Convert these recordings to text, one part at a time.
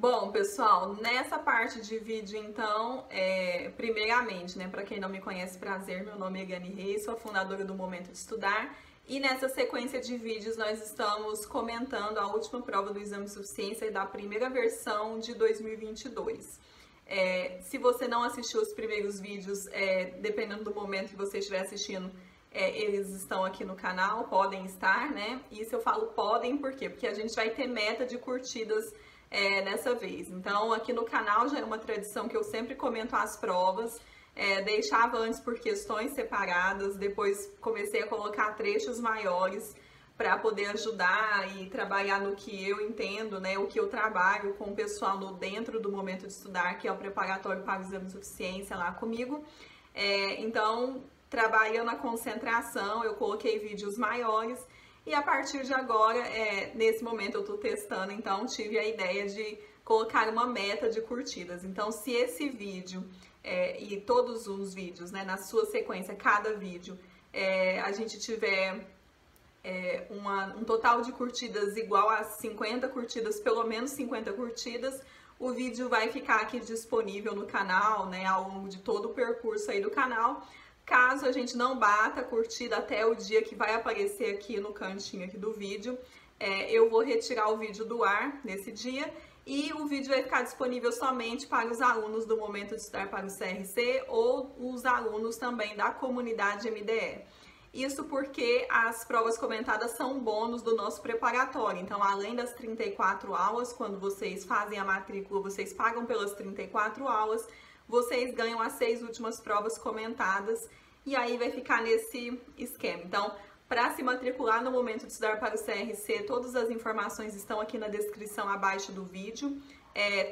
Bom, pessoal, nessa parte de vídeo, então, primeiramente, né, para quem não me conhece, prazer, meu nome é Gani Reis, sou a fundadora do Momento de Estudar, e nessa sequência de vídeos nós estamos comentando a última prova do Exame de Suficiência da primeira versão de 2022. Se você não assistiu os primeiros vídeos, dependendo do momento que você estiver assistindo, eles estão aqui no canal, podem estar, né? E se eu falo podem, por quê? Porque a gente vai ter meta de curtidas nessa vez. Então, aqui no canal já é uma tradição que eu sempre comento as provas, deixava antes por questões separadas, depois comecei a colocar trechos maiores para poder ajudar e trabalhar no que eu entendo, né, o que eu trabalho com o pessoal dentro do Momento de Estudar, que é o preparatório para o Exame de Suficiência lá comigo. Então, trabalhando a concentração, eu coloquei vídeos maiores e a partir de agora, nesse momento eu estou testando, então tive a ideia de colocar uma meta de curtidas. Então, se esse vídeo e todos os vídeos, né, na sua sequência, cada vídeo, a gente tiver um total de curtidas igual a 50 curtidas, pelo menos 50 curtidas, o vídeo vai ficar aqui disponível no canal, né, ao longo de todo o percurso aí do canal. Caso a gente não bata a curtida até o dia que vai aparecer aqui no cantinho aqui do vídeo, eu vou retirar o vídeo do ar nesse dia e o vídeo vai ficar disponível somente para os alunos do Momento de Estudar para o CRC ou os alunos também da comunidade MDE. Isso porque as provas comentadas são bônus do nosso preparatório. Então, além das 34 aulas, quando vocês fazem a matrícula, vocês pagam pelas 34 aulas, vocês ganham as 6 últimas provas comentadas e aí vai ficar nesse esquema. Então, para se matricular no Momento de Estudar para o CRC, todas as informações estão aqui na descrição abaixo do vídeo.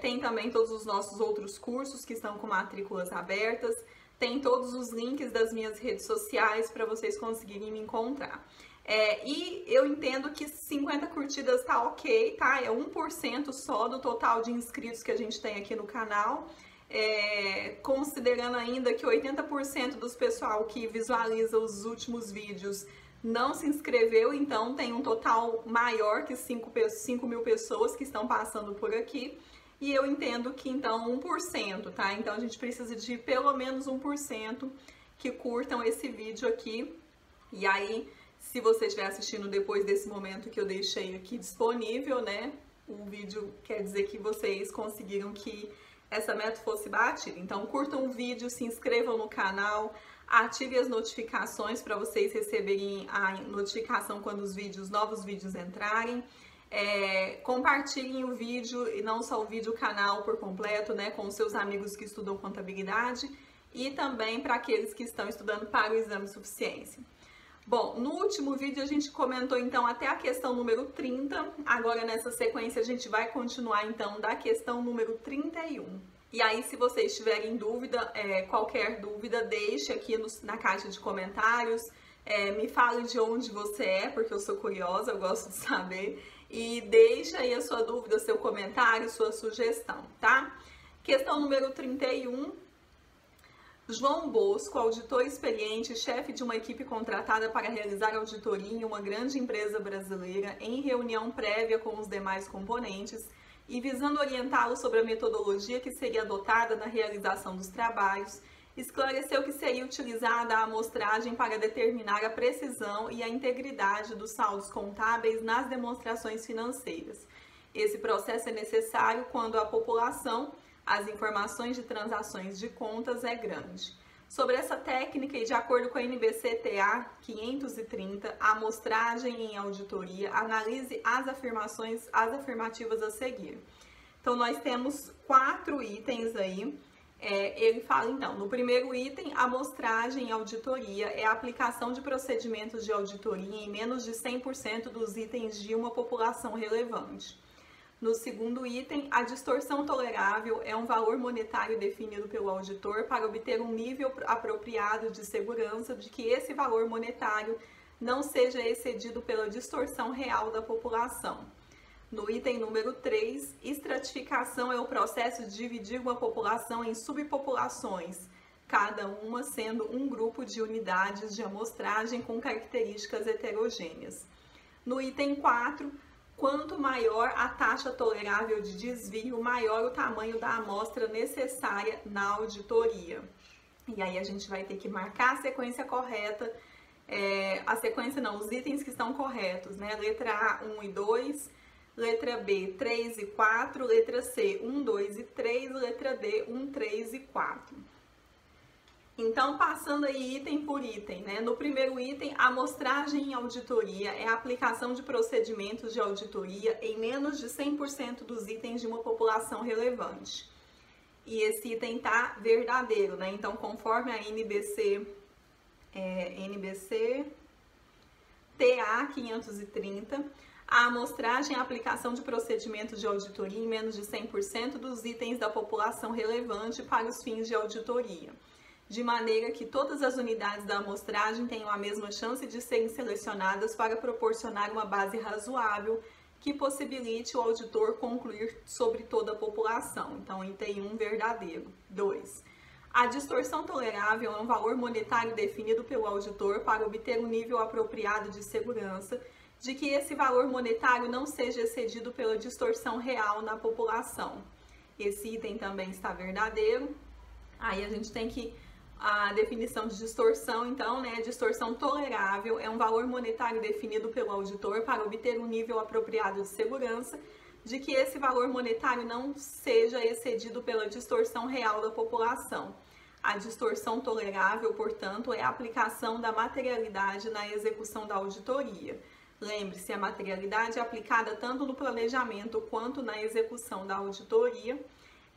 Tem também todos os nossos outros cursos que estão com matrículas abertas. Tem todos os links das minhas redes sociais para vocês conseguirem me encontrar. E eu entendo que 50 curtidas tá ok, tá? É 1% só do total de inscritos que a gente tem aqui no canal. Considerando ainda que 80% dos pessoal que visualiza os últimos vídeos não se inscreveu, então tem um total maior que 5 mil pessoas que estão passando por aqui. E eu entendo que, então, 1%, tá? Então, a gente precisa de pelo menos 1% que curtam esse vídeo aqui. E aí, se você estiver assistindo depois desse momento que eu deixei aqui disponível, né? O vídeo quer dizer que vocês conseguiram que essa meta fosse batida. Então, curtam o vídeo, se inscrevam no canal, ative as notificações para vocês receberem a notificação quando os novos vídeos entrarem. Compartilhem o vídeo e não só o vídeo, o canal por completo, né, com os seus amigos que estudam contabilidade e também para aqueles que estão estudando para o Exame de Suficiência. Bom, no último vídeo a gente comentou então até a questão número 30, agora nessa sequência a gente vai continuar então da questão número 31. E aí, se vocês tiverem dúvida, qualquer dúvida, deixe aqui na caixa de comentários, me fale de onde você é, porque eu sou curiosa, eu gosto de saber. E deixa aí a sua dúvida, seu comentário, sua sugestão, tá? Questão número 31. João Bosco, auditor experiente, chefe de uma equipe contratada para realizar auditoria em uma grande empresa brasileira, em reunião prévia com os demais componentes e visando orientá-lo sobre a metodologia que seria adotada na realização dos trabalhos, esclareceu que seria utilizada a amostragem para determinar a precisão e a integridade dos saldos contábeis nas demonstrações financeiras. Esse processo é necessário quando a população, as informações de transações de contas é grande. Sobre essa técnica e de acordo com a NBC-TA 530, a amostragem em auditoria, analise as afirmativas a seguir. Então, nós temos 4 itens aí. Ele fala, então, no primeiro item, amostragem em auditoria é a aplicação de procedimentos de auditoria em menos de 100% dos itens de uma população relevante. No segundo item, a distorção tolerável é um valor monetário definido pelo auditor para obter um nível apropriado de segurança de que esse valor monetário não seja excedido pela distorção real da população. No item número 3, estratificação é o processo de dividir uma população em subpopulações, cada uma sendo um grupo de unidades de amostragem com características heterogêneas. No item 4, Quanto maior a taxa tolerável de desvio, maior o tamanho da amostra necessária na auditoria. E aí a gente vai ter que marcar a sequência correta, os itens que estão corretos, né? Letra A, 1 e 2, letra B, 3 e 4, letra C, 1, 2 e 3, letra D, 1, 3 e 4. Então, passando aí item por item, né? No primeiro item, amostragem em auditoria é a aplicação de procedimentos de auditoria em menos de 100% dos itens de uma população relevante. E esse item tá verdadeiro, né? Então, conforme a NBC TA 530, a amostragem é a aplicação de procedimentos de auditoria em menos de 100% dos itens da população relevante para os fins de auditoria, de maneira que todas as unidades da amostragem tenham a mesma chance de serem selecionadas para proporcionar uma base razoável que possibilite o auditor concluir sobre toda a população. Então, item 1, verdadeiro. 2. A distorção tolerável é um valor monetário definido pelo auditor para obter um nível apropriado de segurança de que esse valor monetário não seja excedido pela distorção real na população. Esse item também está verdadeiro. Aí a gente tem que a definição de distorção, então, né? Distorção tolerável é um valor monetário definido pelo auditor para obter um nível apropriado de segurança de que esse valor monetário não seja excedido pela distorção real da população. A distorção tolerável, portanto, é a aplicação da materialidade na execução da auditoria. Lembre-se, a materialidade é aplicada tanto no planejamento quanto na execução da auditoria.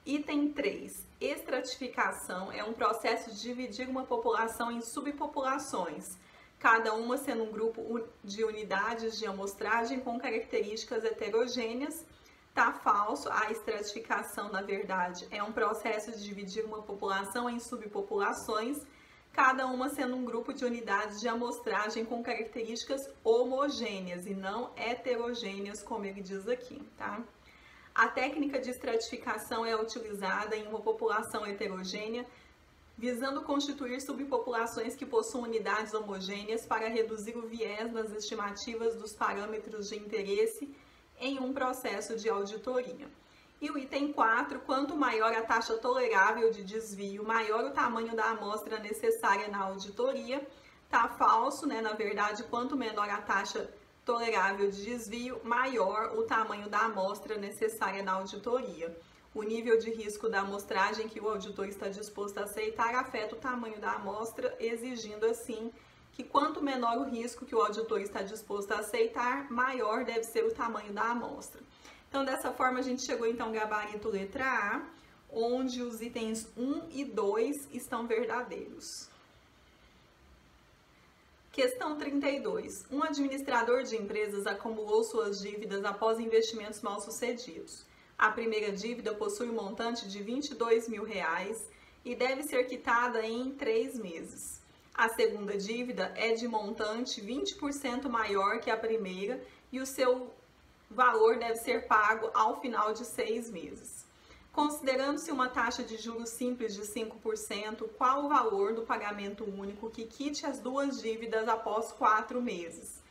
Item 3. Estratificação é um processo de dividir uma população em subpopulações, cada uma sendo um grupo de unidades de amostragem com características heterogêneas. Tá falso. A estratificação, na verdade, é um processo de dividir uma população em subpopulações, cada uma sendo um grupo de unidades de amostragem com características homogêneas e não heterogêneas, como ele diz aqui, tá? A técnica de estratificação é utilizada em uma população heterogênea, visando constituir subpopulações que possuam unidades homogêneas para reduzir o viés nas estimativas dos parâmetros de interesse em um processo de auditoria. E o item 4, quanto maior a taxa tolerável de desvio, maior o tamanho da amostra necessária na auditoria. Tá falso, né? Na verdade, quanto menor a taxa tolerável de desvio, maior o tamanho da amostra necessária na auditoria. O nível de risco da amostragem que o auditor está disposto a aceitar afeta o tamanho da amostra, exigindo assim que quanto menor o risco que o auditor está disposto a aceitar, maior deve ser o tamanho da amostra. Então, dessa forma, a gente chegou então ao gabarito letra A, onde os itens 1 e 2 estão verdadeiros. Questão 32. Um administrador de empresas acumulou suas dívidas após investimentos mal sucedidos. A primeira dívida possui um montante de R$22 mil e deve ser quitada em 3 meses. A segunda dívida é de montante 20% maior que a primeira e o seu valor deve ser pago ao final de 6 meses. Considerando-se uma taxa de juros simples de 5%, qual o valor do pagamento único que quite as duas dívidas após 4 meses?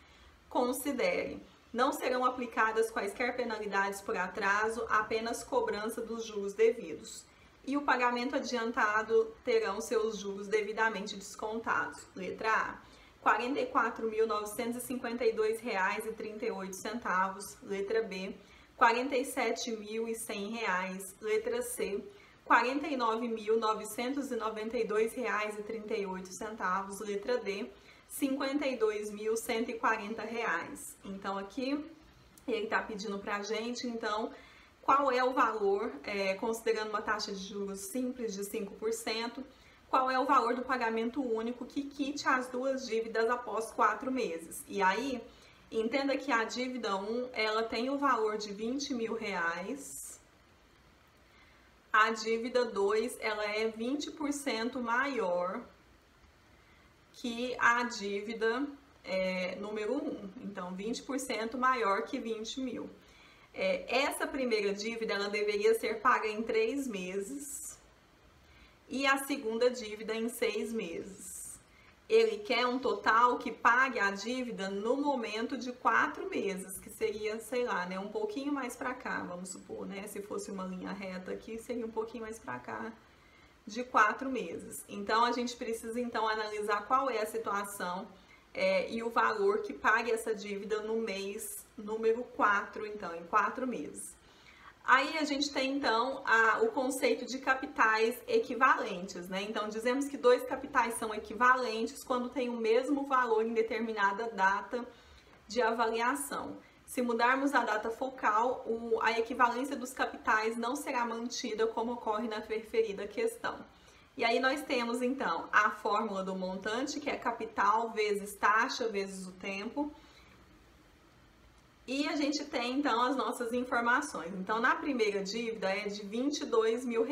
Considere, não serão aplicadas quaisquer penalidades por atraso, apenas cobrança dos juros devidos. E o pagamento adiantado terão seus juros devidamente descontados. Letra A, R$ 44.952,38. Letra B, R$ 47.100. Letra C, R$ 49.992,38. Letra D, R$ 52.140. Então, aqui, ele está pedindo para a gente, então, qual é o valor, considerando uma taxa de juros simples de 5%, qual é o valor do pagamento único que quite as duas dívidas após 4 meses. E aí, entenda que a dívida 1, ela tem o valor de R$20 mil. A dívida 2, ela é 20% maior que a dívida número 1. Então, 20% maior que 20 mil. Essa primeira dívida, ela deveria ser paga em 3 meses. E a segunda dívida em 6 meses. ele quer um total que pague a dívida no momento de 4 meses, que seria, sei lá, né, um pouquinho mais para cá, vamos supor, né, se fosse uma linha reta aqui, seria um pouquinho mais para cá, de 4 meses. Então, a gente precisa, então, analisar qual é a situação e o valor que pague essa dívida no mês número 4, então, em 4 meses. Aí a gente tem, então, o conceito de capitais equivalentes, né? Então, dizemos que dois capitais são equivalentes quando têm o mesmo valor em determinada data de avaliação. Se mudarmos a data focal, a equivalência dos capitais não será mantida como ocorre na referida questão. E aí nós temos, então, a fórmula do montante, que é capital vezes taxa vezes o tempo. E a gente tem, então, as nossas informações. Então, na primeira dívida é de R$22 mil.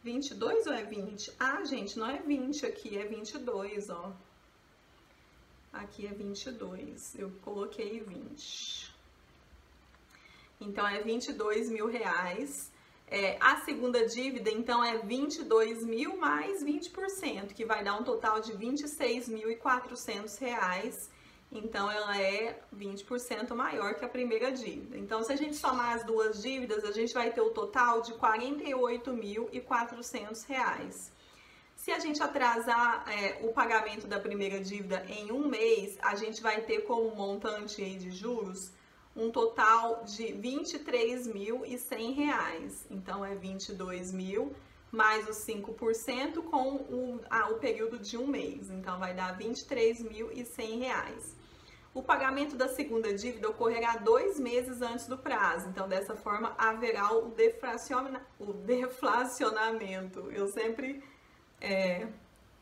22 ou é 20? Ah, gente, não é 20 aqui, é 22, ó. Aqui é 22, eu coloquei 20. Então, é R$22 mil. A segunda dívida, então, é 22 mil mais 20%, que vai dar um total de R$26.400. Então, ela é 20% maior que a primeira dívida. Então, se a gente somar as duas dívidas, a gente vai ter o total de R$48.400. Se a gente atrasar o pagamento da primeira dívida em um mês, a gente vai ter como montante aí de juros um total de R$23.100. Então, é 22 mil mais os 5% com o período de um mês. Então, vai dar R$23.100. O pagamento da segunda dívida ocorrerá 2 meses antes do prazo. Então, dessa forma, haverá o deflacionamento. Eu sempre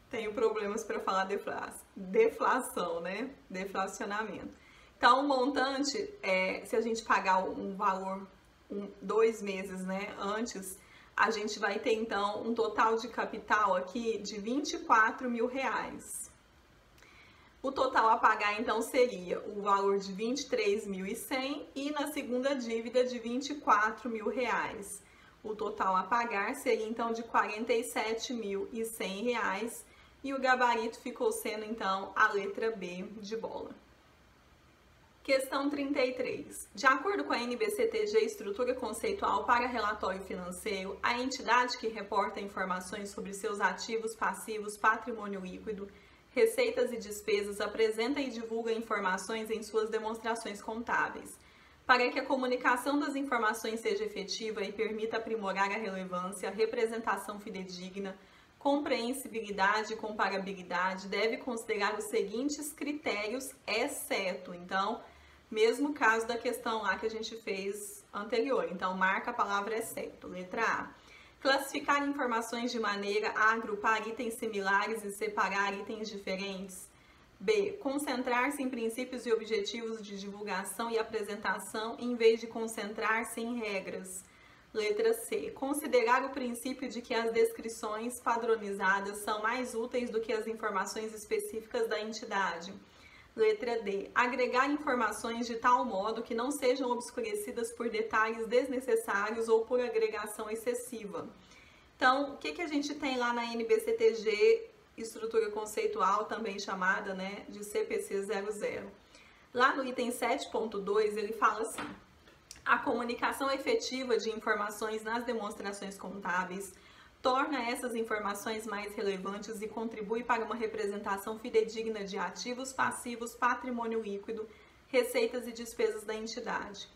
tenho problemas para falar deflação, né? Deflacionamento. Então, o montante, se a gente pagar um valor 2 meses, né, antes, a gente vai ter, então, um total de capital aqui de R$24 mil. O total a pagar, então, seria o valor de R$23.100 e na segunda dívida de R$24 mil. O total a pagar seria, então, de R$47.100 e o gabarito ficou sendo, então, a letra B de bola. Questão 33. De acordo com a NBCTG Estrutura Conceitual para Relatório Financeiro, a entidade que reporta informações sobre seus ativos, passivos, patrimônio líquido, receitas e despesas apresenta e divulga informações em suas demonstrações contábeis. Para que a comunicação das informações seja efetiva e permita aprimorar a relevância, representação fidedigna, compreensibilidade e comparabilidade, deve considerar os seguintes critérios, exceto, então, mesmo caso da questão lá que a gente fez anterior. Então, marca a palavra exceto. Letra A. Classificar informações de maneira a agrupar itens similares e separar itens diferentes. B. Concentrar-se em princípios e objetivos de divulgação e apresentação em vez de concentrar-se em regras. Letra C. Considerar o princípio de que as descrições padronizadas são mais úteis do que as informações específicas da entidade. Letra D. Agregar informações de tal modo que não sejam obscurecidas por detalhes desnecessários ou por agregação excessiva. Então, o que a gente tem lá na NBCTG Estrutura Conceitual, também chamada, né, de CPC 00? Lá no item 7.2, ele fala assim: a comunicação efetiva de informações nas demonstrações contábeis torna essas informações mais relevantes e contribui para uma representação fidedigna de ativos, passivos, patrimônio líquido, receitas e despesas da entidade.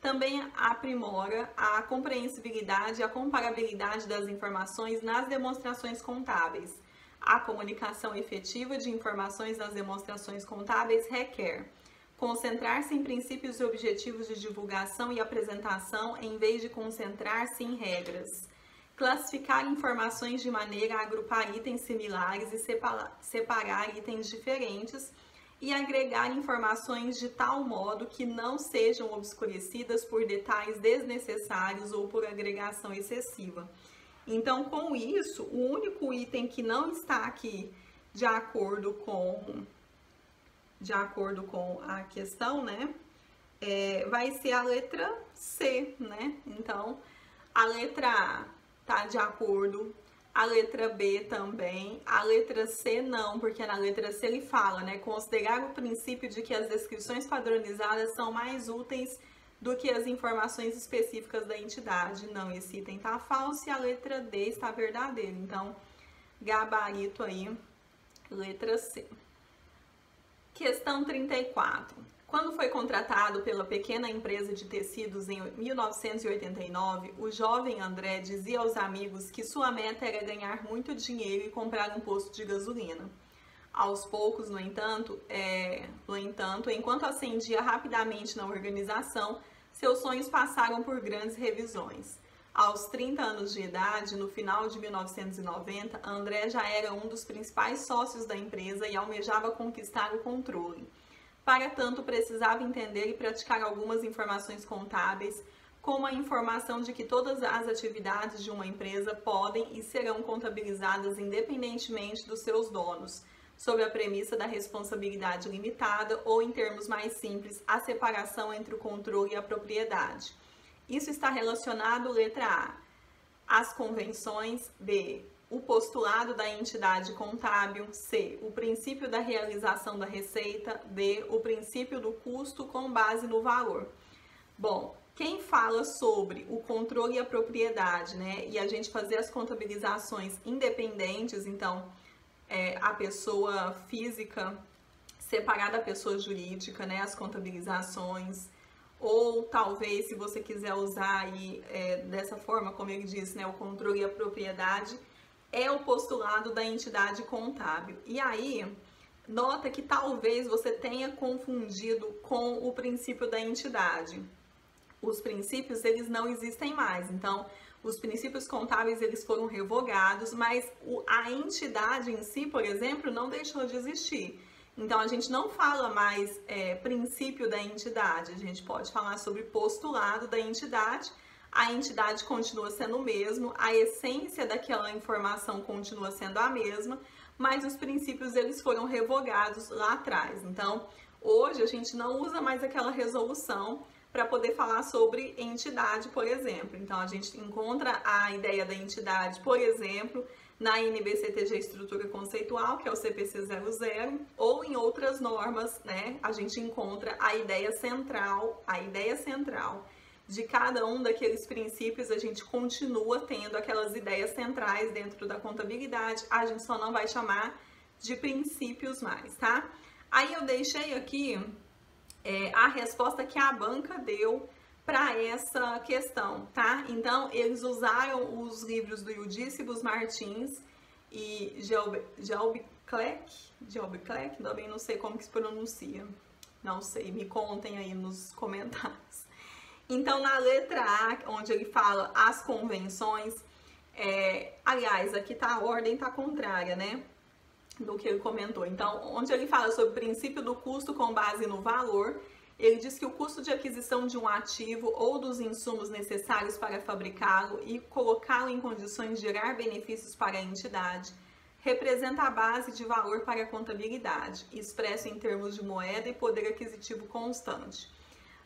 Também aprimora a compreensibilidade e a comparabilidade das informações nas demonstrações contábeis. A comunicação efetiva de informações nas demonstrações contábeis requer concentrar-se em princípios e objetivos de divulgação e apresentação em vez de concentrar-se em regras. Classificar informações de maneira a agrupar itens similares e separar itens diferentes e agregar informações de tal modo que não sejam obscurecidas por detalhes desnecessários ou por agregação excessiva. Então, com isso, o único item que não está aqui de acordo com a questão, né, vai ser a letra C, né? Então, a letra A está de acordo, A letra B também. A letra C não, porque na letra C ele fala, né? Considerar o princípio de que as descrições padronizadas são mais úteis do que as informações específicas da entidade. Não, esse item tá falso e a letra D está verdadeira. Então, gabarito aí, letra C. Questão 34. Quando foi contratado pela pequena empresa de tecidos em 1989, o jovem André dizia aos amigos que sua meta era ganhar muito dinheiro e comprar um posto de gasolina. Aos poucos, no entanto, enquanto ascendia rapidamente na organização, seus sonhos passaram por grandes revisões. Aos 30 anos de idade, no final de 1990, André já era um dos principais sócios da empresa e almejava conquistar o controle. Para tanto, precisava entender e praticar algumas informações contábeis, como a informação de que todas as atividades de uma empresa podem e serão contabilizadas independentemente dos seus donos, sob a premissa da responsabilidade limitada ou, em termos mais simples, a separação entre o controle e a propriedade. Isso está relacionado, letra A, às convenções, B, o postulado da entidade contábil, C, o princípio da realização da receita, D, o princípio do custo com base no valor. Bom, quem fala sobre o controle e a propriedade, né, e a gente fazer as contabilizações independentes, então, a pessoa física separar da pessoa jurídica, né, as contabilizações, ou talvez, se você quiser usar aí dessa forma, como ele disse, né, o controle e a propriedade, é o postulado da entidade contábil. E aí, nota que talvez você tenha confundido com o princípio da entidade. Os princípios, eles não existem mais. Então, os princípios contábeis, eles foram revogados, mas a entidade em si, por exemplo, não deixou de existir. Então, a gente não fala mais princípio da entidade, a gente pode falar sobre postulado da entidade. A entidade continua sendo o mesmo, a essência daquela informação continua sendo a mesma, mas os princípios eles foram revogados lá atrás. Então, hoje a gente não usa mais aquela resolução para poder falar sobre entidade, por exemplo. Então, a gente encontra a ideia da entidade, por exemplo, na NBCTG Estrutura Conceitual, que é o CPC 00, ou em outras normas, né? A gente encontra a ideia central de cada um daqueles princípios, a gente continua tendo aquelas ideias centrais dentro da contabilidade, a gente só não vai chamar de princípios mais, tá? Aí eu deixei aqui a resposta que a banca deu para essa questão, tá? Então, eles usaram os livros do Eudícibus Martins e Gelbiclec, também não sei como que se pronuncia, não sei, me contem aí nos comentários. Então, na letra A, onde ele fala as convenções, aliás, aqui tá a ordem tá contrária, né, do que ele comentou. Então, onde ele fala sobre o princípio do custo com base no valor, ele diz que o custo de aquisição de um ativo ou dos insumos necessários para fabricá-lo e colocá-lo em condições de gerar benefícios para a entidade representa a base de valor para a contabilidade, expresso em termos de moeda e poder aquisitivo constante.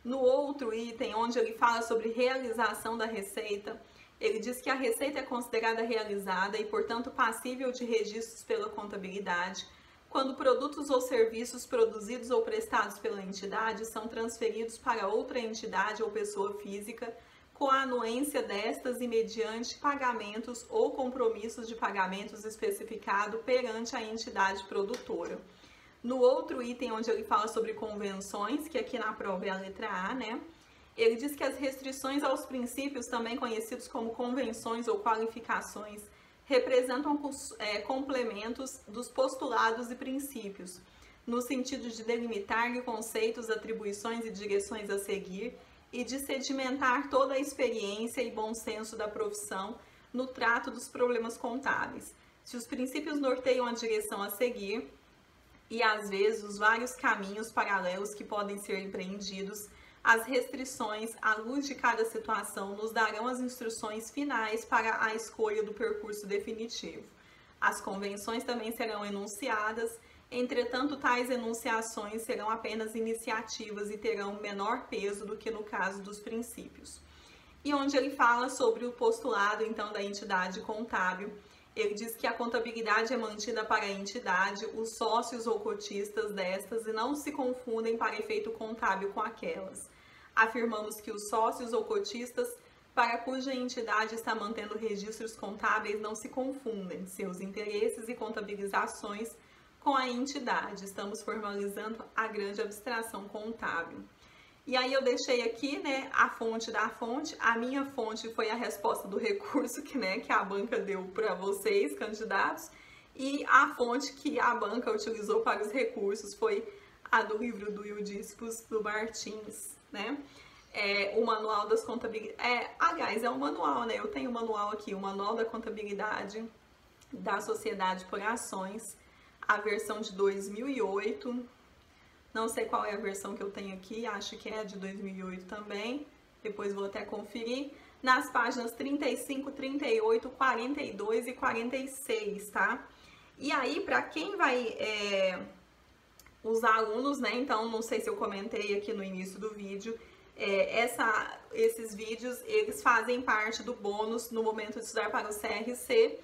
No outro item, onde ele fala sobre realização da receita, ele diz que a receita é considerada realizada e, portanto, passível de registros pela contabilidade quando produtos ou serviços produzidos ou prestados pela entidade são transferidos para outra entidade ou pessoa física com a anuência destas e mediante pagamentos ou compromissos de pagamentos especificado perante a entidade produtora. No outro item, onde ele fala sobre convenções, que aqui na prova é a letra A, né? Ele diz que as restrições aos princípios, também conhecidos como convenções ou qualificações, representam complementos dos postulados e princípios, no sentido de delimitar conceitos, atribuições e direções a seguir e de sedimentar toda a experiência e bom senso da profissão no trato dos problemas contábeis. Se os princípios norteiam a direção a seguir, e às vezes os vários caminhos paralelos que podem ser empreendidos, as restrições à luz de cada situação nos darão as instruções finais para a escolha do percurso definitivo. As convenções também serão enunciadas, entretanto, tais enunciações serão apenas iniciativas e terão menor peso do que no caso dos princípios. E onde ele fala sobre o postulado, então, da entidade contábil, Ele diz que a contabilidade é mantida para a entidade, os sócios ou cotistas destas e não se confundem para efeito contábil com aquelas. Afirmamos que os sócios ou cotistas para cuja entidade está mantendo registros contábeis não se confundem seus interesses e contabilizações com a entidade. Estamos formalizando a grande abstração contábil. E aí eu deixei aqui, né, a fonte da fonte. A minha fonte foi a resposta do recurso que a banca deu para vocês, candidatos. E a fonte que a banca utilizou para os recursos foi a do livro do Eudícipos do Martins, né? O manual das contabilidades. Aliás, é um manual, né? Eu tenho um manual aqui, o Manual da Contabilidade da Sociedade por Ações, a versão de 2008. Não sei qual é a versão que eu tenho aqui, acho que é a de 2008 também. Depois vou até conferir. Nas páginas 35, 38, 42 e 46, tá? E aí, para quem vai... os alunos, né? Então, não sei se eu comentei aqui no início do vídeo. Esses vídeos, eles fazem parte do bônus no momento de estudar para o CRC.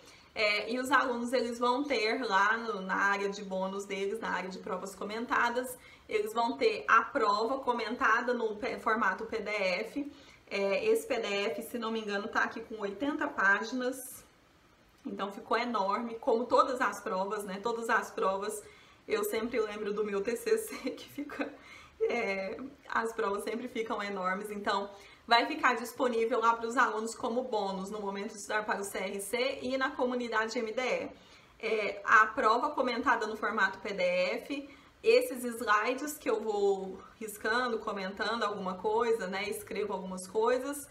E os alunos, eles vão ter lá na área de bônus deles, na área de provas comentadas, eles vão ter a prova comentada no formato PDF. Esse PDF, se não me engano, tá aqui com 80 páginas, então ficou enorme, como todas as provas, né? Todas as provas, eu sempre lembro do meu TCC, que fica... as provas sempre ficam enormes, então vai ficar disponível lá para os alunos como bônus no momento de estudar para o CRC e na comunidade MDE. A prova comentada no formato PDF, esses slides que eu vou riscando, comentando alguma coisa, né, escrevo algumas coisas,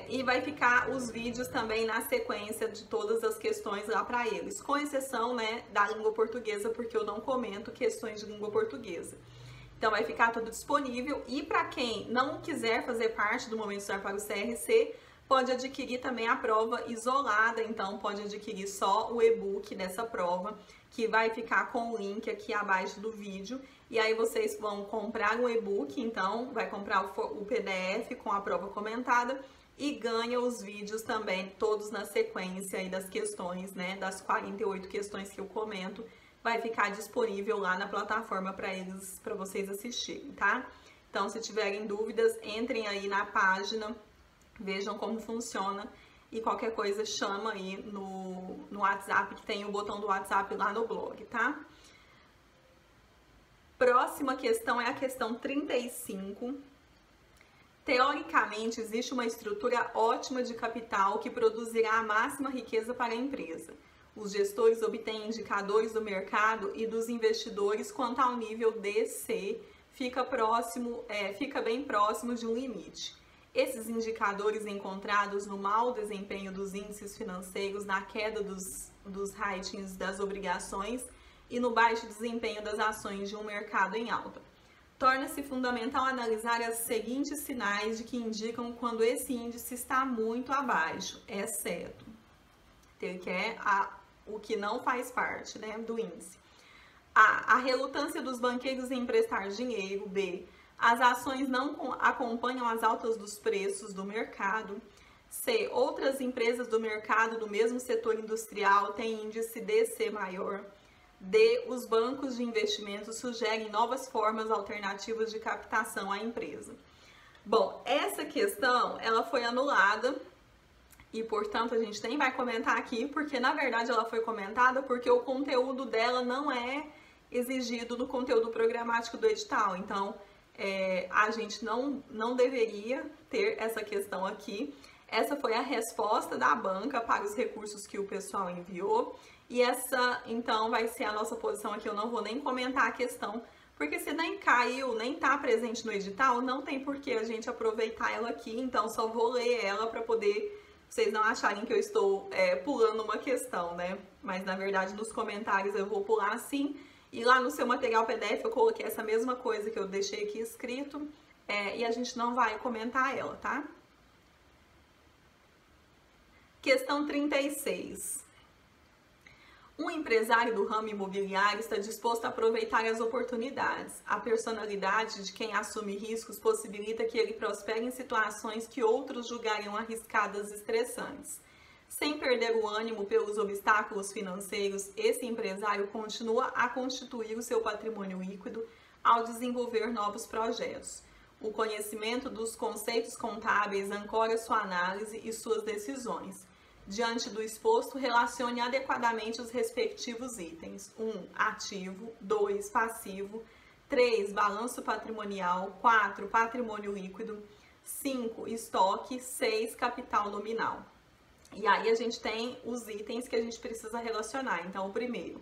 e vai ficar os vídeos também na sequência de todas as questões lá para eles, com exceção, né, da língua portuguesa, porque eu não comento questões de língua portuguesa. Então vai ficar tudo disponível, e para quem não quiser fazer parte do momento de estudar para o CRC, pode adquirir também a prova isolada, então pode adquirir só o e-book dessa prova, que vai ficar com o link aqui abaixo do vídeo, e aí vocês vão comprar um e-book, então vai comprar o PDF com a prova comentada, e ganha os vídeos também, todos na sequência aí das questões, né, das 48 questões que eu comento, vai ficar disponível lá na plataforma para vocês assistirem, tá? Então, se tiverem dúvidas, entrem aí na página, vejam como funciona e qualquer coisa chama aí no WhatsApp, que tem o botão do WhatsApp lá no blog, tá? Próxima questão é a questão 35. Teoricamente, existe uma estrutura ótima de capital que produzirá a máxima riqueza para a empresa. Os gestores obtêm indicadores do mercado e dos investidores quanto ao nível DC, fica bem próximo de um limite. Esses indicadores encontrados no mau desempenho dos índices financeiros, na queda dos ratings das obrigações e no baixo desempenho das ações de um mercado em alta. Torna-se fundamental analisar os seguintes sinais de que indicam quando esse índice está muito abaixo, exceto. Que é o que não faz parte, né, do índice. A relutância dos banqueiros em emprestar dinheiro. B, as ações não acompanham as altas dos preços do mercado. C, outras empresas do mercado do mesmo setor industrial têm índice DC maior. D, os bancos de investimentos sugerem novas formas alternativas de captação à empresa. Bom, essa questão, ela foi anulada, e, portanto, a gente nem vai comentar aqui, porque, na verdade, ela foi comentada porque o conteúdo dela não é exigido no conteúdo programático do edital. Então, a gente não deveria ter essa questão aqui. Essa foi a resposta da banca para os recursos que o pessoal enviou. E essa, então, vai ser a nossa posição aqui. Eu não vou nem comentar a questão, porque se nem caiu, nem está presente no edital, não tem por que a gente aproveitar ela aqui. Então, só vou ler ela para poder... vocês não acharem que eu estou pulando uma questão, né? Mas, na verdade, nos comentários eu vou pular sim. E lá no seu material PDF eu coloquei essa mesma coisa que eu deixei aqui escrito. E a gente não vai comentar ela, tá? Questão 36. Um empresário do ramo imobiliário está disposto a aproveitar as oportunidades. A personalidade de quem assume riscos possibilita que ele prospere em situações que outros julgariam arriscadas e estressantes. Sem perder o ânimo pelos obstáculos financeiros, esse empresário continua a constituir o seu patrimônio líquido ao desenvolver novos projetos. O conhecimento dos conceitos contábeis ancora sua análise e suas decisões. Diante do exposto, relacione adequadamente os respectivos itens. 1. Ativo. 2. Passivo. 3. Balanço patrimonial. 4. Patrimônio líquido. 5. Estoque. 6. Capital nominal. E aí a gente tem os itens que a gente precisa relacionar. Então, o primeiro,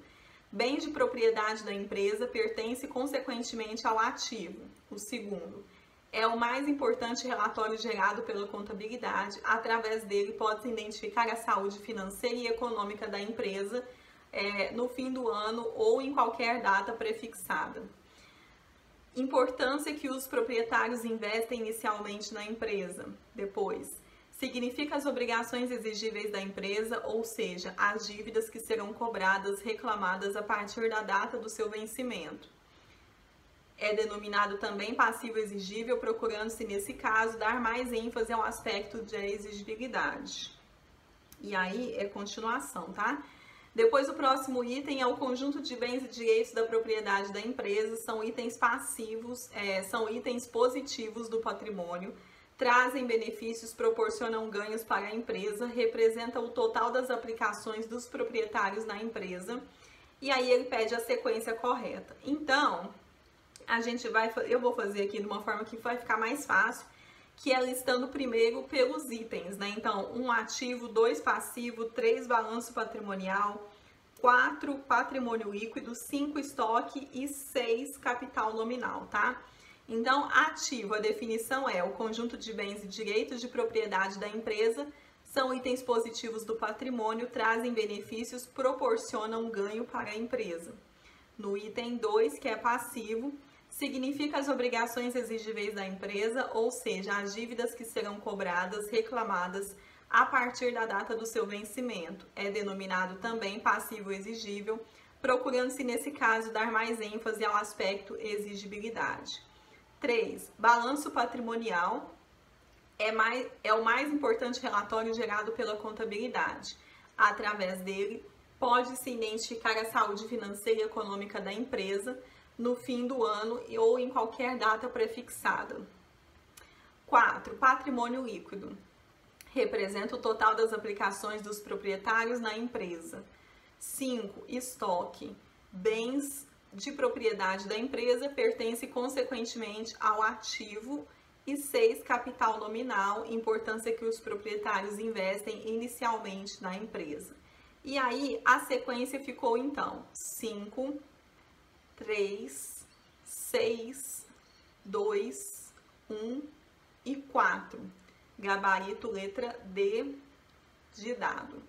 bens de propriedade da empresa pertence consequentemente ao ativo. O segundo, é o mais importante relatório gerado pela contabilidade. Através dele pode-se identificar a saúde financeira e econômica da empresa no fim do ano ou em qualquer data prefixada. Importância que os proprietários investem inicialmente na empresa. Depois, significa as obrigações exigíveis da empresa, ou seja, as dívidas que serão cobradas, reclamadas a partir da data do seu vencimento. É denominado também passivo exigível, procurando-se, nesse caso, dar mais ênfase ao aspecto de exigibilidade. E aí é continuação, tá? Depois, o próximo item é o conjunto de bens e direitos da propriedade da empresa. São itens passivos, são itens positivos do patrimônio, trazem benefícios, proporcionam ganhos para a empresa, representam o total das aplicações dos proprietários na empresa. E aí ele pede a sequência correta. Então, eu vou fazer aqui de uma forma que vai ficar mais fácil, que é listando primeiro pelos itens, né? Então, 1 ativo, 2 passivo, 3 balanço patrimonial, 4 patrimônio líquido, 5 estoque e 6 capital nominal, tá? Então, ativo, a definição é o conjunto de bens e direitos de propriedade da empresa, são itens positivos do patrimônio, trazem benefícios, proporcionam ganho para a empresa. No item 2, que é passivo, significa as obrigações exigíveis da empresa, ou seja, as dívidas que serão cobradas, reclamadas a partir da data do seu vencimento. É denominado também passivo exigível, procurando-se nesse caso dar mais ênfase ao aspecto exigibilidade. 3. Balanço patrimonial é o mais importante relatório gerado pela contabilidade. Através dele, pode-se identificar a saúde financeira e econômica da empresa no fim do ano ou em qualquer data prefixada. 4. Patrimônio líquido. Representa o total das aplicações dos proprietários na empresa. 5. Estoque. Bens de propriedade da empresa pertence consequentemente ao ativo. E 6. Capital nominal. Importância que os proprietários investem inicialmente na empresa. E aí, a sequência ficou então 5, 3, 6, 2, 1 e 4. Gabarito letra D de dado.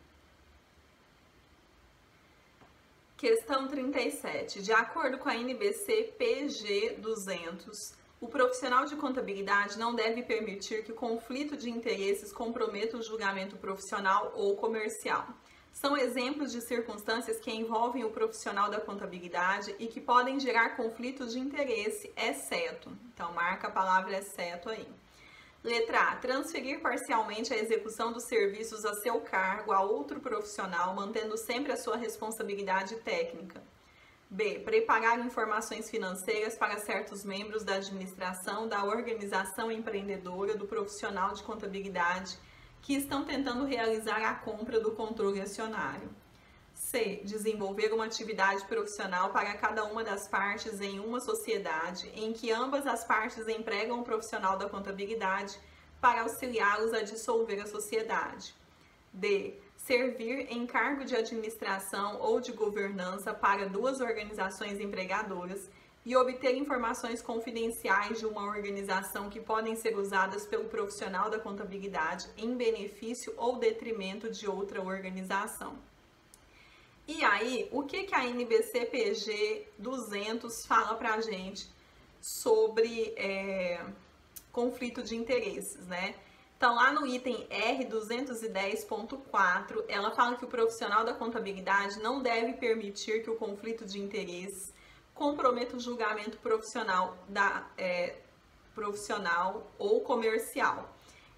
Questão 37. De acordo com a NBC PG 200, o profissional de contabilidade não deve permitir que o conflito de interesses comprometa o julgamento profissional ou comercial. São exemplos de circunstâncias que envolvem o profissional da contabilidade e que podem gerar conflitos de interesse, exceto. Então, marca a palavra exceto aí. Letra A. Transferir parcialmente a execução dos serviços a seu cargo a outro profissional, mantendo sempre a sua responsabilidade técnica. B. Preparar informações financeiras para certos membros da administração, da organização empreendedora, do profissional de contabilidade, que estão tentando realizar a compra do controle acionário. C. Desenvolver uma atividade profissional para cada uma das partes em uma sociedade, em que ambas as partes empregam um profissional da contabilidade para auxiliá-los a dissolver a sociedade. D. Servir em cargo de administração ou de governança para duas organizações empregadoras e obter informações confidenciais de uma organização que podem ser usadas pelo profissional da contabilidade em benefício ou detrimento de outra organização. E aí, o que a NBC PG 200 fala pra gente sobre conflito de interesses, né? Então, lá no item R210.4, ela fala que o profissional da contabilidade não deve permitir que o conflito de interesses comprometa o julgamento profissional ou comercial.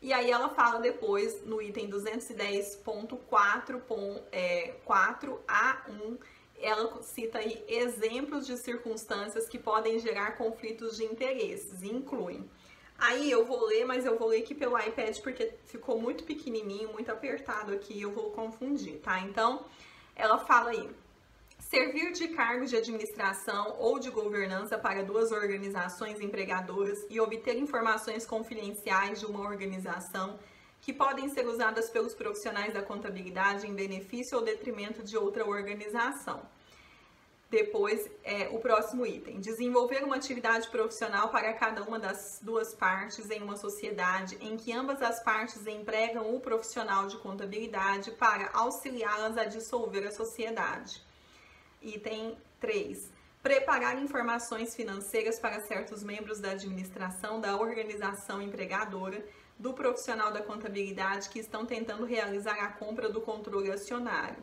E aí ela fala depois, no item 210.4.4A1, ela cita aí exemplos de circunstâncias que podem gerar conflitos de interesses, e incluem. Aí eu vou ler, mas eu vou ler aqui pelo iPad porque ficou muito pequenininho, muito apertado aqui, eu vou confundir, tá? Então, ela fala aí: servir de cargo de administração ou de governança para duas organizações empregadoras e obter informações confidenciais de uma organização que podem ser usadas pelos profissionais da contabilidade em benefício ou detrimento de outra organização. Depois, o próximo item: desenvolver uma atividade profissional para cada uma das duas partes em uma sociedade em que ambas as partes empregam o profissional de contabilidade para auxiliá-las a dissolver a sociedade. Item 3. Preparar informações financeiras para certos membros da administração da organização empregadora do profissional da contabilidade que estão tentando realizar a compra do controle acionário.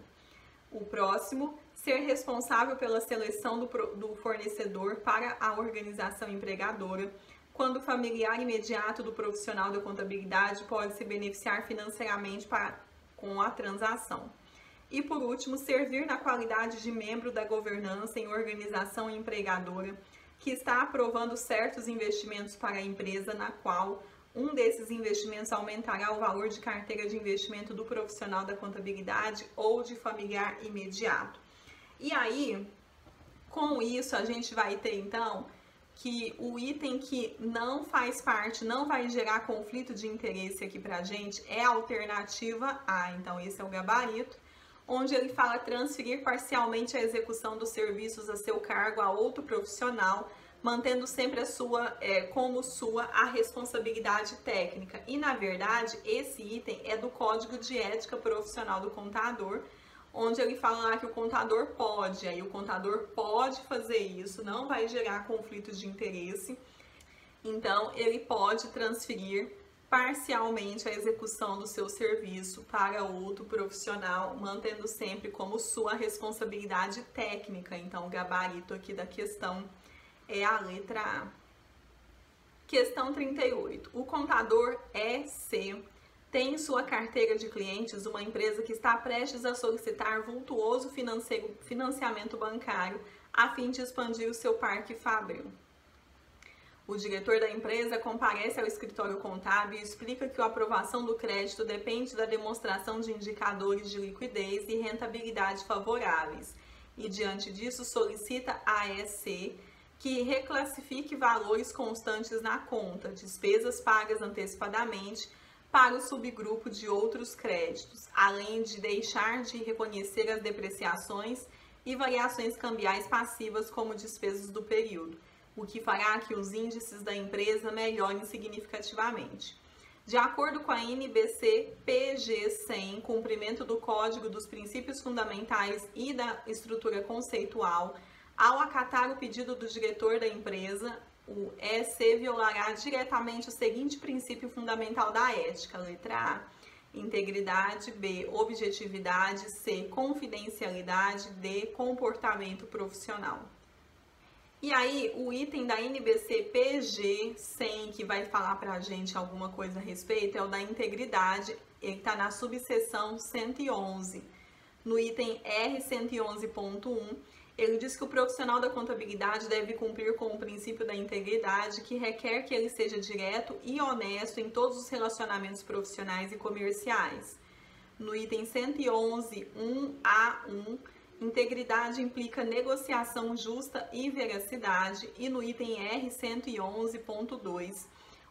O próximo, ser responsável pela seleção do fornecedor para a organização empregadora, quando o familiar imediato do profissional da contabilidade pode se beneficiar financeiramente com a transação. E por último, servir na qualidade de membro da governança em organização empregadora que está aprovando certos investimentos para a empresa na qual um desses investimentos aumentará o valor de carteira de investimento do profissional da contabilidade ou de familiar imediato. E aí, com isso, a gente vai ter então que o item que não faz parte, não vai gerar conflito de interesse aqui pra gente é a alternativa A. Então, esse é o gabarito, onde ele fala transferir parcialmente a execução dos serviços a seu cargo a outro profissional, mantendo sempre como sua a responsabilidade técnica. E, na verdade, esse item é do Código de Ética Profissional do Contador, onde ele fala lá que o contador pode, aí o contador pode fazer isso, não vai gerar conflito de interesse. Então, ele pode transferir parcialmente a execução do seu serviço para outro profissional, mantendo sempre como sua responsabilidade técnica. Então, o gabarito aqui da questão é a letra A. Questão 38. O contador EC tem em sua carteira de clientes uma empresa que está prestes a solicitar vultuoso financiamento bancário a fim de expandir o seu parque fabril. O diretor da empresa comparece ao escritório contábil e explica que a aprovação do crédito depende da demonstração de indicadores de liquidez e rentabilidade favoráveis e, diante disso, solicita à EC que reclassifique valores constantes na conta, despesas pagas antecipadamente, para o subgrupo de outros créditos, além de deixar de reconhecer as depreciações e variações cambiais passivas como despesas do período, o que fará que os índices da empresa melhorem significativamente. De acordo com a NBC PG 100, cumprimento do Código dos Princípios Fundamentais e da Estrutura Conceitual, ao acatar o pedido do diretor da empresa, o EC violará diretamente o seguinte princípio fundamental da ética: letra A, integridade; B, objetividade; C, confidencialidade; D, comportamento profissional. E aí, o item da NBC PG 100, que vai falar pra gente alguma coisa a respeito, é o da integridade. Ele está na subseção 111. No item R111.1, ele diz que o profissional da contabilidade deve cumprir com o princípio da integridade, que requer que ele seja direto e honesto em todos os relacionamentos profissionais e comerciais. No item 111.1A1, integridade implica negociação justa e veracidade. E no item R111.2,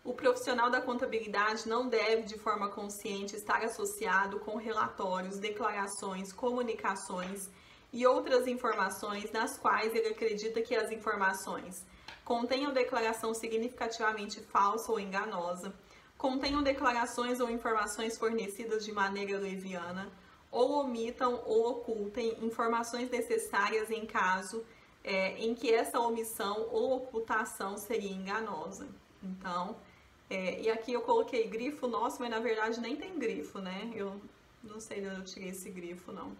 o profissional da contabilidade não deve, de forma consciente, estar associado com relatórios, declarações, comunicações e outras informações nas quais ele acredita que as informações contenham declaração significativamente falsa ou enganosa, contenham declarações ou informações fornecidas de maneira leviana, ou omitam ou ocultem informações necessárias em caso em que essa omissão ou ocultação seria enganosa. Então, e aqui eu coloquei grifo nosso, mas na verdade nem tem grifo, né? Eu não sei de onde eu tirei esse grifo, não.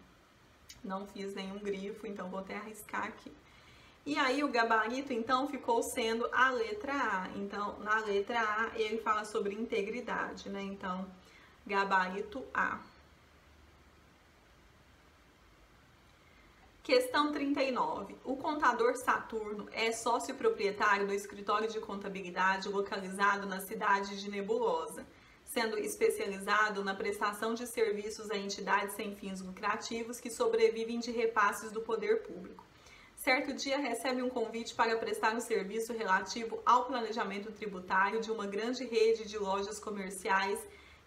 Não fiz nenhum grifo, então vou até arriscar aqui. E aí o gabarito, então, ficou sendo a letra A. Então, na letra A, ele fala sobre integridade, né? Então, gabarito A. Questão 39. O contador Saturno é sócio proprietário do escritório de contabilidade localizado na cidade de Nebulosa, sendo especializado na prestação de serviços a entidades sem fins lucrativos que sobrevivem de repasses do poder público. Certo dia recebe um convite para prestar um serviço relativo ao planejamento tributário de uma grande rede de lojas comerciais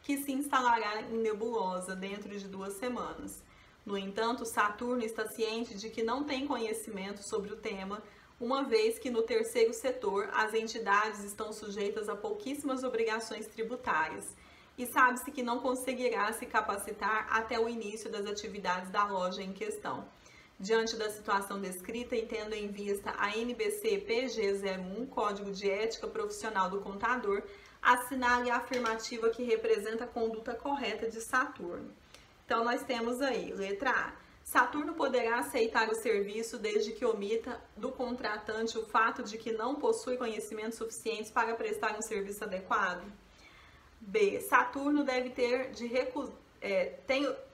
que se instalará em Nebulosa dentro de 2 semanas. No entanto, Saturno está ciente de que não tem conhecimento sobre o tema, uma vez que no terceiro setor as entidades estão sujeitas a pouquíssimas obrigações tributárias e sabe-se que não conseguirá se capacitar até o início das atividades da loja em questão. Diante da situação descrita e tendo em vista a NBC PG 01, Código de Ética Profissional do Contador, assinale a afirmativa que representa a conduta correta de Saturno. Então, nós temos aí, letra A. Saturno poderá aceitar o serviço desde que omita do contratante o fato de que não possui conhecimentos suficientes para prestar um serviço adequado? B. Saturno deve ter de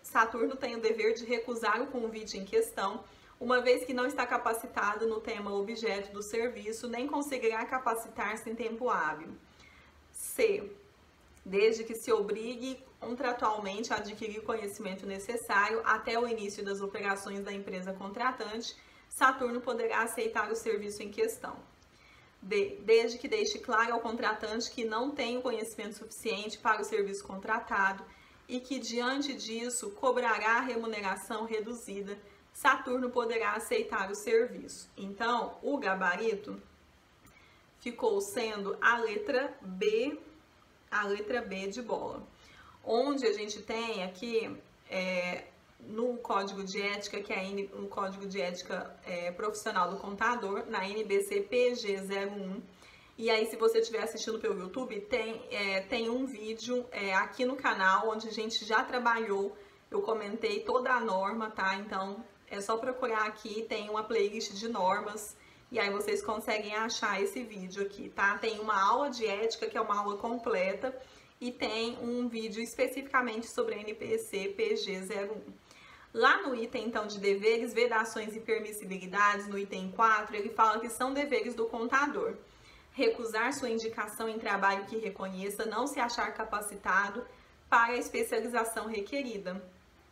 Saturno tem o dever de recusar o convite em questão, uma vez que não está capacitado no tema objeto do serviço, nem conseguirá capacitar-se em tempo hábil. C. Desde que se obrigue contratualmente a adquirir o conhecimento necessário até o início das operações da empresa contratante, Saturno poderá aceitar o serviço em questão. D. Desde que deixe claro ao contratante que não tem o conhecimento suficiente para o serviço contratado e que, diante disso, cobrará a remuneração reduzida, Saturno poderá aceitar o serviço. Então, o gabarito ficou sendo a letra B de bola. Onde a gente tem aqui no Código de Ética, que é no Código de Ética Profissional do Contador, na NBC PG 01. E aí, se você estiver assistindo pelo YouTube, tem um vídeo aqui no canal onde a gente já trabalhou, eu comentei toda a norma, tá? Então, é só procurar aqui, tem uma playlist de normas, e aí vocês conseguem achar esse vídeo aqui, tá? Tem uma aula de ética, que é uma aula completa, e tem um vídeo especificamente sobre a NBC PG 01. Lá no item, então, de deveres, vedações e permissibilidades, no item 4, ele fala que são deveres do contador: recusar sua indicação em trabalho que reconheça não se achar capacitado para a especialização requerida.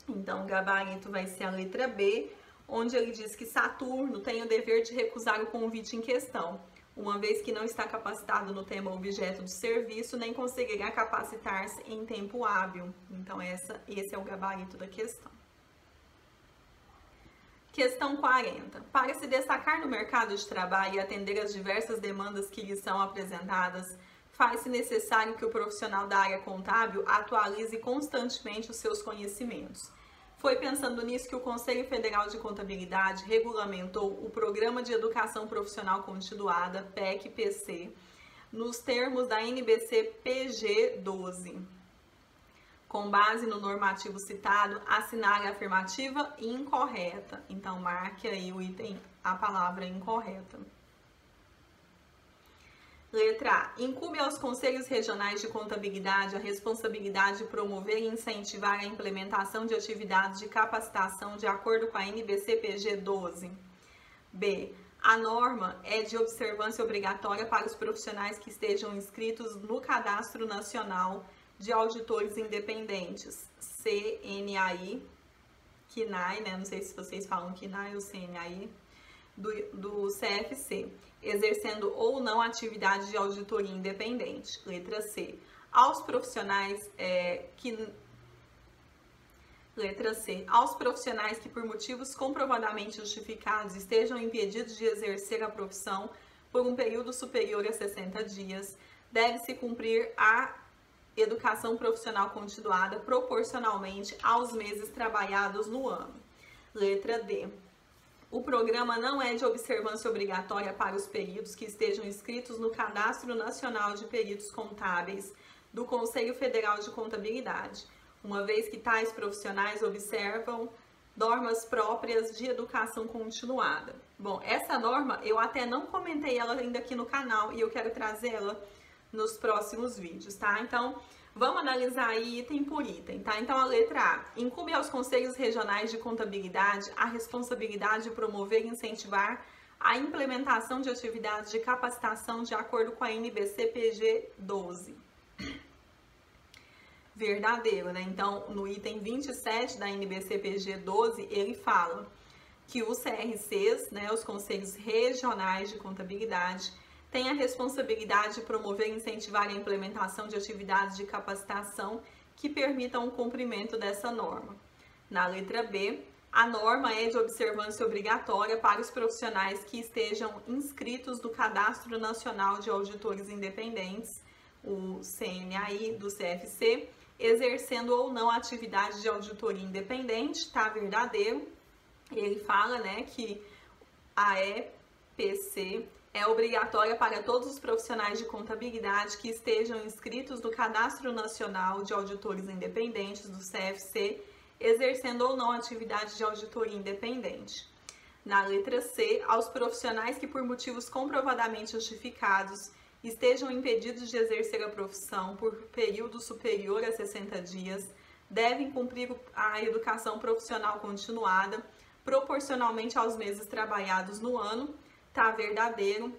Então, o gabarito vai ser a letra B, onde ele diz que Saturno tem o dever de recusar o convite em questão, uma vez que não está capacitado no tema objeto do serviço, nem conseguirá capacitar-se em tempo hábil. Então, esse é o gabarito da questão. Questão 40. Para se destacar no mercado de trabalho e atender às diversas demandas que lhe são apresentadas, faz-se necessário que o profissional da área contábil atualize constantemente os seus conhecimentos. Foi pensando nisso que o Conselho Federal de Contabilidade regulamentou o Programa de Educação Profissional Continuada, PEC-PC, nos termos da NBC PG 12. Com base no normativo citado, assinar a afirmativa incorreta. Então, marque aí o item, a palavra incorreta. Letra A. Incumbe aos Conselhos Regionais de Contabilidade a responsabilidade de promover e incentivar a implementação de atividades de capacitação de acordo com a NBC PG 12. B. A norma é de observância obrigatória para os profissionais que estejam inscritos no Cadastro Nacional de Auditores Independentes, CNAI, CNAI, né? Não sei se vocês falam CNAI ou CNAI, do CFC, exercendo ou não atividade de auditoria independente. Letra C. Aos profissionais aos profissionais que por motivos comprovadamente justificados estejam impedidos de exercer a profissão por um período superior a 60 dias, deve-se cumprir a educação profissional continuada proporcionalmente aos meses trabalhados no ano. Letra D. O programa não é de observância obrigatória para os peritos que estejam inscritos no Cadastro Nacional de Peritos Contábeis do Conselho Federal de Contabilidade, uma vez que tais profissionais observam normas próprias de educação continuada. Bom, essa norma eu até não comentei ela ainda aqui no canal e eu quero trazer ela nos próximos vídeos, tá? Então, vamos analisar aí item por item, tá? Então, a letra A. Incumbe aos conselhos regionais de contabilidade a responsabilidade de promover e incentivar a implementação de atividades de capacitação de acordo com a NBC-PG 12. Verdadeiro, né? Então, no item 27 da NBC-PG 12, ele fala que os CRCs, né, os Conselhos Regionais de Contabilidade, têm a responsabilidade de promover e incentivar a implementação de atividades de capacitação que permitam o cumprimento dessa norma. Na letra B, a norma é de observância obrigatória para os profissionais que estejam inscritos no Cadastro Nacional de Auditores Independentes, o CNAI do CFC, exercendo ou não atividade de auditoria independente, tá? Verdadeiro. Ele fala, né, que a EPC é obrigatória para todos os profissionais de contabilidade que estejam inscritos no Cadastro Nacional de Auditores Independentes, do CFC, exercendo ou não atividade de auditoria independente. Na letra C, aos profissionais que por motivos comprovadamente justificados estejam impedidos de exercer a profissão por período superior a 60 dias, devem cumprir a educação profissional continuada proporcionalmente aos meses trabalhados no ano, tá? Verdadeiro.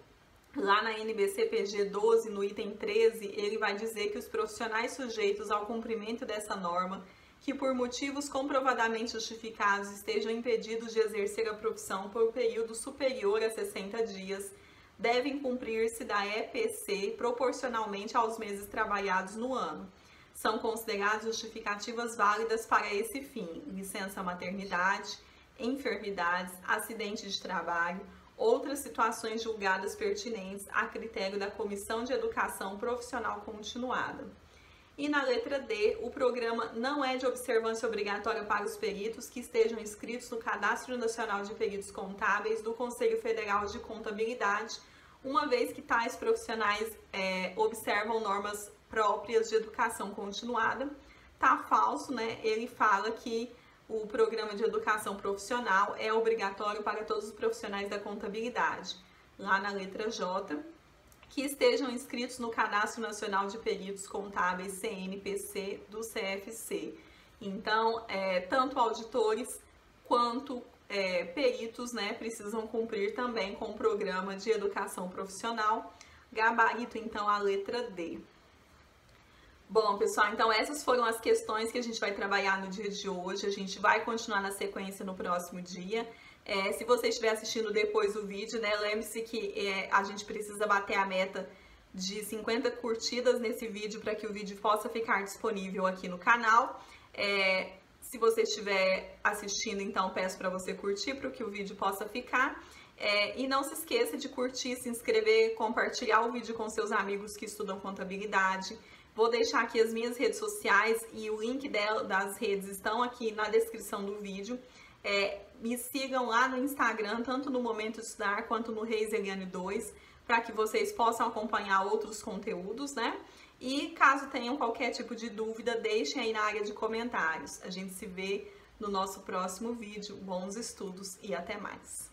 Lá na NBC-PG 12, no item 13, ele vai dizer que os profissionais sujeitos ao cumprimento dessa norma, que por motivos comprovadamente justificados estejam impedidos de exercer a profissão por período superior a 60 dias, devem cumprir-se da EPC proporcionalmente aos meses trabalhados no ano. São consideradas justificativas válidas para esse fim: licença maternidade, enfermidades, acidente de trabalho, outras situações julgadas pertinentes a critério da Comissão de Educação Profissional Continuada. E na letra D, o programa não é de observância obrigatória para os peritos que estejam inscritos no Cadastro Nacional de Peritos Contábeis do Conselho Federal de Contabilidade, uma vez que tais profissionais observam normas próprias de educação continuada. Tá falso, né? Ele fala que o programa de educação profissional é obrigatório para todos os profissionais da contabilidade. Lá na letra J, que estejam inscritos no Cadastro Nacional de Peritos Contábeis, CNPC, do CFC. Então, tanto auditores quanto peritos, né, precisam cumprir também com o programa de educação profissional. Gabarito, então, a letra D. Bom, pessoal, então essas foram as questões que a gente vai trabalhar no dia de hoje. A gente vai continuar na sequência no próximo dia. Se você estiver assistindo depois do vídeo, né, lembre-se que a gente precisa bater a meta de 50 curtidas nesse vídeo para que o vídeo possa ficar disponível aqui no canal. Se você estiver assistindo, então peço para você curtir para que o vídeo possa ficar. E não se esqueça de curtir, se inscrever, compartilhar o vídeo com seus amigos que estudam contabilidade. Vou deixar aqui as minhas redes sociais e o link das redes estão aqui na descrição do vídeo. Me sigam lá no Instagram, tanto no Momento de Estudar quanto no Reis Eliane 2, para que vocês possam acompanhar outros conteúdos, né? E caso tenham qualquer tipo de dúvida, deixem aí na área de comentários. A gente se vê no nosso próximo vídeo. Bons estudos e até mais!